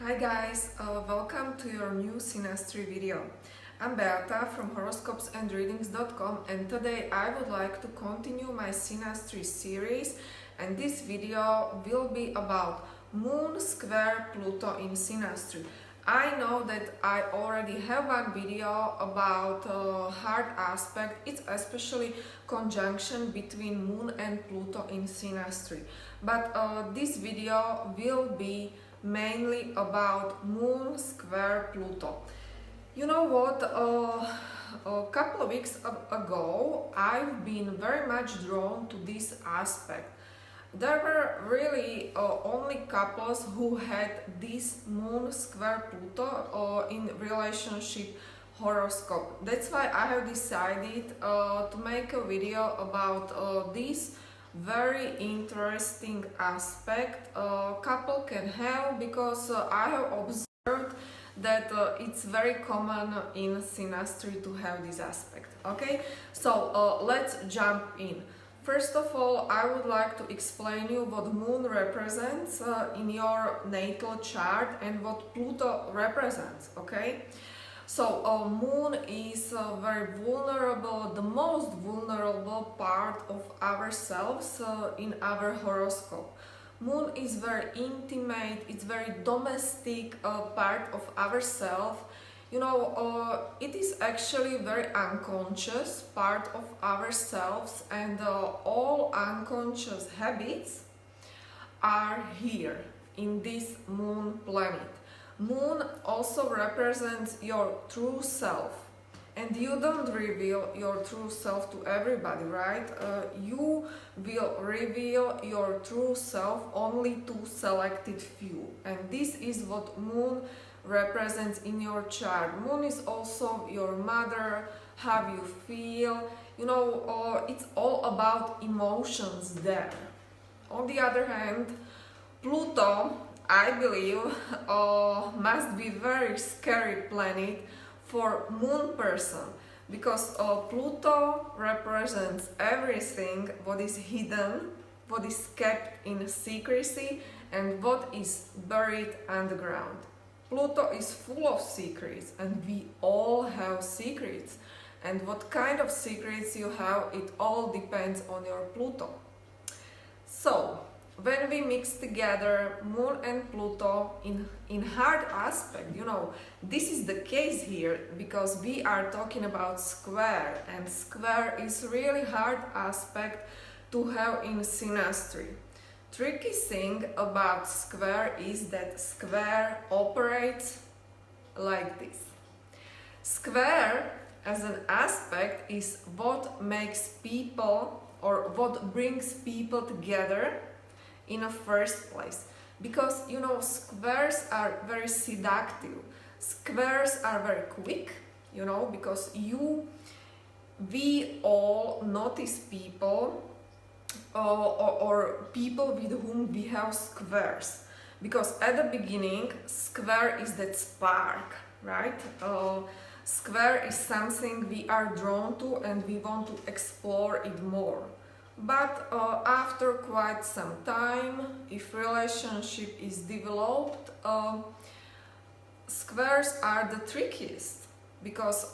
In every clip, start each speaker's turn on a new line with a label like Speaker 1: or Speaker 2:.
Speaker 1: Hi guys, welcome to your new Synastry video. I'm Beata from horoscopesandreadings.com and today I would like to continue my Synastry series, and this video will be about Moon square Pluto in Synastry. I know that I already have one video about hard aspect. It's especially conjunction between Moon and Pluto in Synastry, but this video will be mainly about Moon square Pluto. You know what? A couple of weeks ago, I've been very much drawn to this aspect. There were really only couples who had this Moon square Pluto in relationship horoscope. That's why I have decided to make a video about this very interesting aspect couple can have, because I have observed that it's very common in Synastry to have this aspect. Okay, so let's jump in. First of all, I would like to explain you what Moon represents in your natal chart and what Pluto represents. Okay, so Moon is very vulnerable, the most vulnerable part of ourselves in our horoscope. Moon is very intimate, it's very domestic part of ourselves. You know, it is actually very unconscious part of ourselves, and all unconscious habits are here in this Moon planet. Moon also represents your true self, and you don't reveal your true self to everybody, right? You will reveal your true self only to selected few, and this is what Moon represents in your chart. Moon is also your mother, how you feel, you know, it's all about emotions there. On the other hand, Pluto, I believe, must be very scary planet for Moon person, because Pluto represents everything what is hidden, what is kept in secrecy, and what is buried underground. Pluto is full of secrets, and we all have secrets. And what kind of secrets you have, it all depends on your Pluto. So, when we mix together Moon and Pluto in hard aspect, you know, this is the case here because we are talking about square, and square is really hard aspect to have in Synastry. Tricky thing about square is that square operates like this. Square as an aspect is what makes people, or what brings people together in the first place, because you know squares are very seductive. Squares are very quick, you know, because we all notice people or people with whom we have squares, because at the beginning square is that spark, right? Square is something we are drawn to and we want to explore it more. But after quite some time, if relationship is developed, squares are the trickiest, because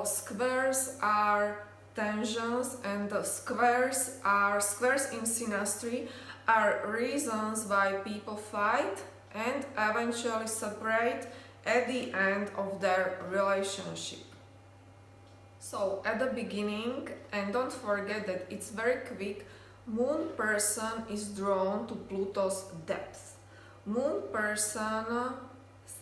Speaker 1: squares are tensions, and squares in Synastry are reasons why people fight and eventually separate at the end of their relationship. So at the beginning, and don't forget that it's very quick, Moon person is drawn to Pluto's depth. Moon person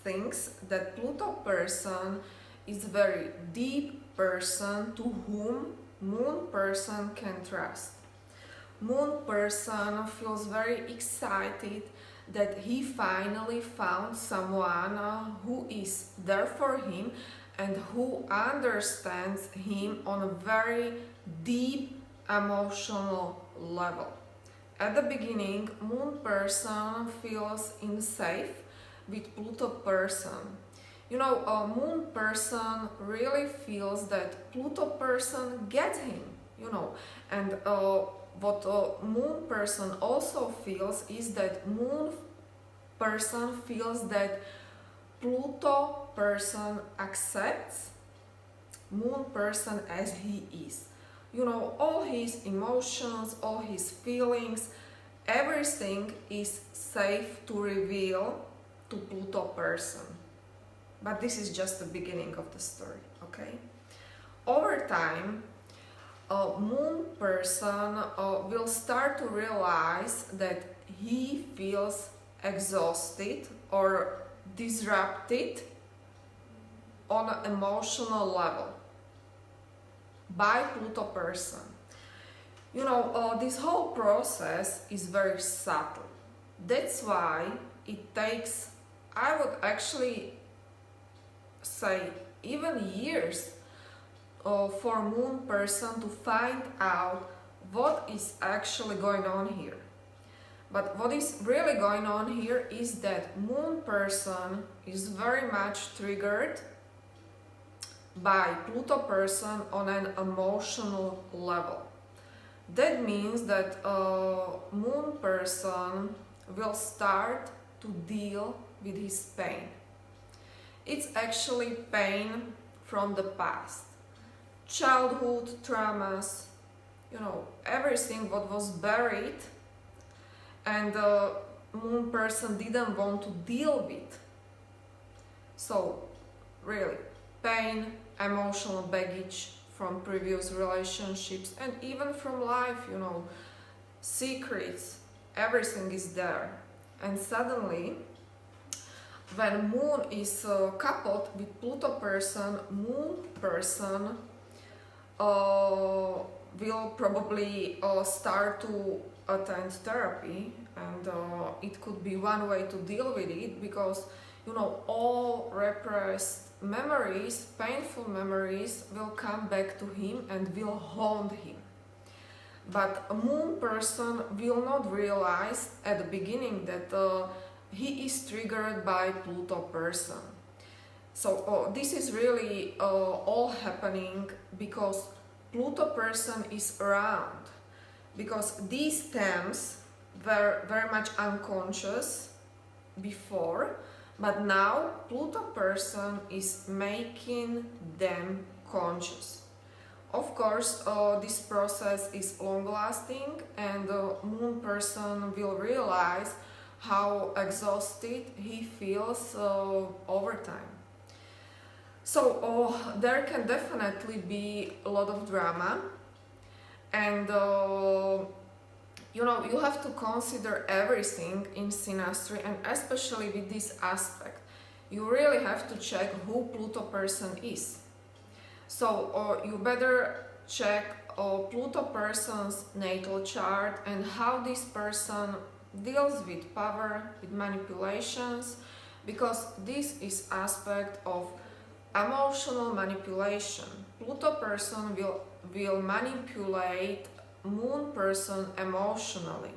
Speaker 1: thinks that Pluto person is very deep person to whom Moon person can trust. Moon person feels very excited that he finally found someone who is there for him and who understands him on a very deep emotional level. At the beginning, Moon person feels unsafe with Pluto person. You know, Moon person really feels that Pluto person gets him, you know, and what Moon person also feels is that Moon person feels that Pluto person accepts Moon person as he is. You know, all his emotions, all his feelings, everything is safe to reveal to Pluto person. But this is just the beginning of the story, okay? Over time, Moon person will start to realize that he feels exhausted or disrupted on an emotional level by Pluto person. You know, this whole process is very subtle. That's why it takes, I would actually say, even years for Moon person to find out what is actually going on here. But what is really going on here is that Moon person is very much triggered by Pluto person on an emotional level. That means that Moon person will start to deal with his pain. It's actually pain from the past. Childhood traumas, you know, everything what was buried and the Moon person didn't want to deal with. So really, pain, emotional baggage from previous relationships and even from life, you know, secrets, everything is there. And suddenly, when Moon is coupled with Pluto person, Moon person will probably start to attend therapy, and it could be one way to deal with it, because you know, all repressed memories, painful memories will come back to him and will haunt him. But a Moon person will not realize at the beginning that he is triggered by Pluto person. So this is really all happening because Pluto person is around. Because these themes were very much unconscious before, but now Pluto person is making them conscious. Of course, this process is long-lasting, and the Moon person will realize how exhausted he feels over time. So there can definitely be a lot of drama, and you know, you have to consider everything in Synastry, and especially with this aspect, you really have to check who Pluto person is. So you better check Pluto person's natal chart and how this person deals with power, with manipulations, because this is aspect of emotional manipulation. Pluto person will manipulate Moon person emotionally.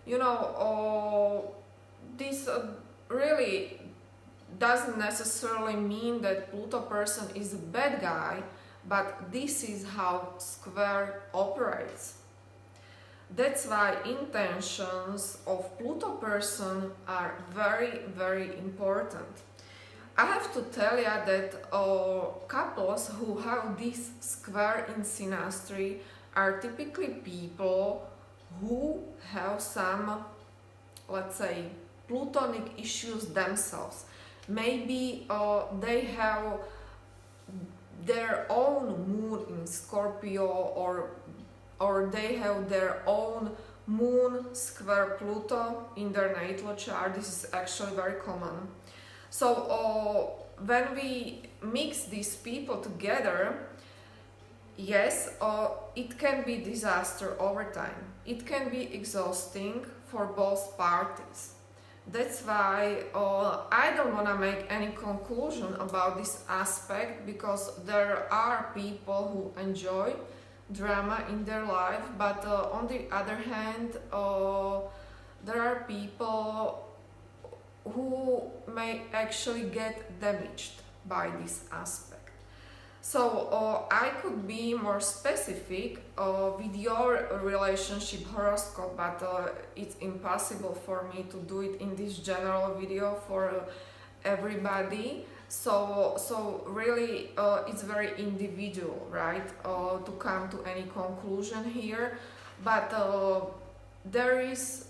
Speaker 1: You know, this really doesn't necessarily mean that Pluto person is a bad guy, but this is how square operates. That's why intentions of Pluto person are very, very important. I have to tell you that couples who have this square in Synastry are typically people who have some, let's say, Plutonic issues themselves. Maybe they have their own Moon in Scorpio, or they have their own Moon square Pluto in their natal chart. This is actually very common. So when we mix these people together, yes, it can be disaster over time. It can be exhausting for both parties. That's why I don't want to make any conclusion about this aspect, because there are people who enjoy drama in their life, but on the other hand, there are people who may actually get damaged by this aspect. So I could be more specific with your relationship horoscope, but it's impossible for me to do it in this general video for everybody, so really it's very individual, right, to come to any conclusion here, but there is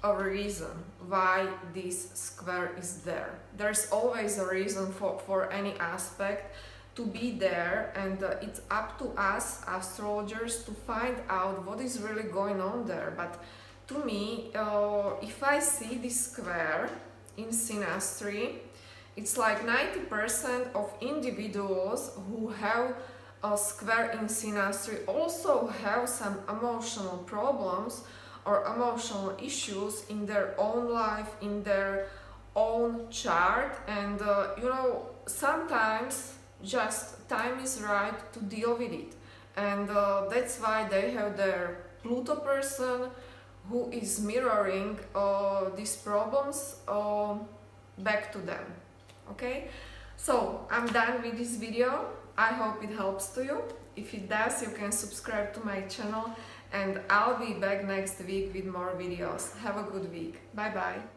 Speaker 1: a reason why this square is there. There's always a reason for any aspect to be there, and it's up to us astrologers to find out what is really going on there. But to me, if I see this square in Synastry, it's like 90% of individuals who have a square in Synastry also have some emotional problems or emotional issues in their own life, in their own chart, and sometimes just time is right to deal with it, and that's why they have their Pluto person who is mirroring these problems back to them. Okay, so I'm done with this video. I hope it helps to you. If it does, you can subscribe to my channel, and I'll be back next week with more videos. Have a good week. Bye bye.